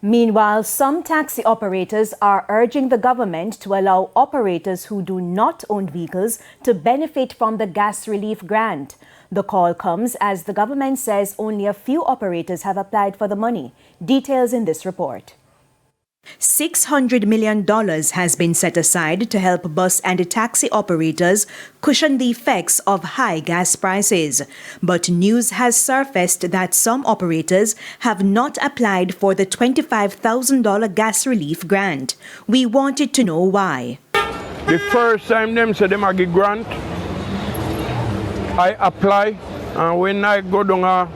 Meanwhile, some taxi operators are urging the government to allow operators who do not own vehicles to benefit from the gas relief grant. The call comes as the government says only a few operators have applied for the money. Details in this report. $600 million has been set aside to help bus and taxi operators cushion the effects of high gas prices. But news has surfaced that some operators have not applied for the $25,000 gas relief grant. We wanted to know why. The first time them said them a give grant, I apply, and when I go down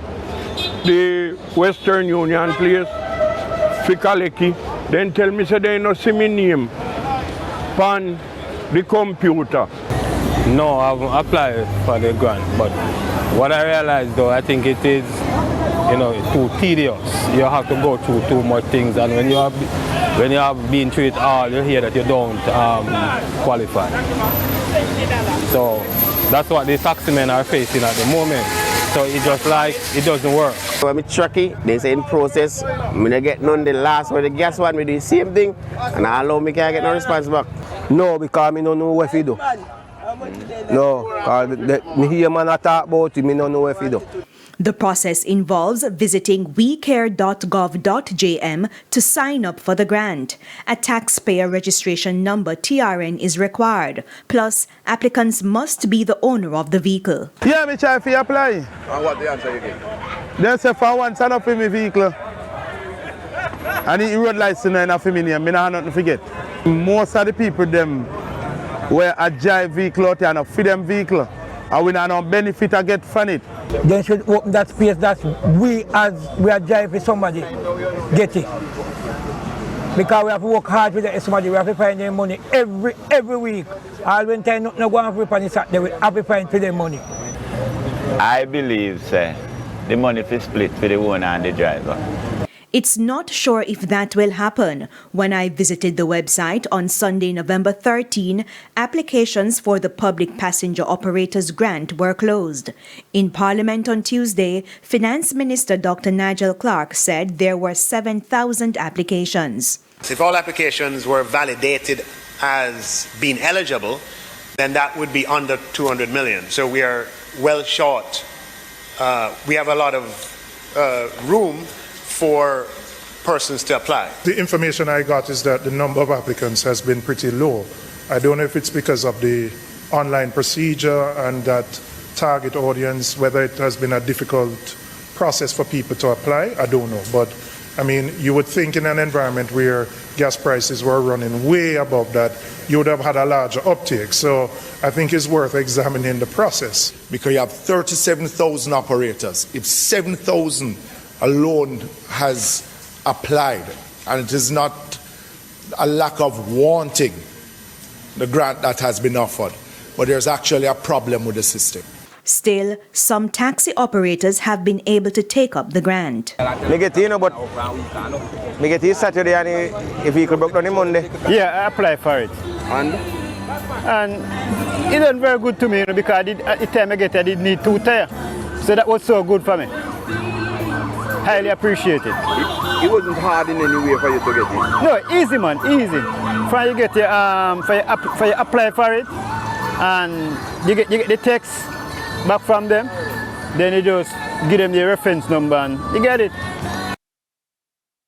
the Western Union place, Fikaleki, then tell me say they no see me name on the computer. No, I haven't applied for the grant, but what I realized though, I think it is, too tedious. You have to go through too much things, and when you have been through it all, you hear that you don't qualify. So that's what the taximen are facing at the moment. So it's just like, it doesn't work. When I track it, they say in process, I don't get none the last or the gas one, we do the same thing, and I allow me can't get no response back. No, because I don't know what to do. No, because me hear man talk about it, I don't know what to do. The process involves visiting wecare.gov.jm to sign up for the grant. A taxpayer registration number (TRN) is required. Plus, applicants must be the owner of the vehicle. Yeah, me try to apply. And what the answer you get? They say for one sign up for my vehicle. And the road license and for me name, I have nothing to forget. Most of the people them where I drive vehicle out here and for them vehicle, and we no benefit I get from it. They should open that space that we are driving for somebody get it. Because we have to work hard with somebody, we have to find their money every week. All when time not go on for the Saturday, we have to find for their money. I believe, sir, the money is split for the owner and the driver. It's not sure if that will happen. When I visited the website on Sunday, November 13, applications for the Public Passenger Operators Grant were closed. In Parliament on Tuesday, Finance Minister Dr. Nigel Clark said there were 7,000 applications. If all applications were validated as being eligible, then that would be under 200 million. So we are well short. We have a lot of room for persons to apply. The information I got is that the number of applicants has been pretty low. I don't know if it's because of the online procedure and that target audience, whether it has been a difficult process for people to apply, I don't know. But I mean, you would think in an environment where gas prices were running way above that, you would have had a larger uptake. So I think it's worth examining the process. Because you have 37,000 operators. If 7,000 alone has applied, and it is not a lack of wanting the grant that has been offered, but there's actually a problem with the system. Still, some taxi operators have been able to take up the grant. Me get here, but me get here Saturday and if vehicle broke down on Monday. Yeah, I applied for it. And it was very good to me because at the time I get it, I did need 2 tires. So that was so good for me. Highly appreciated. It wasn't hard in any way for you to get it? No, easy man, easy. For you get for you apply for it, and you get the text back from them, then you just give them the reference number and you get it.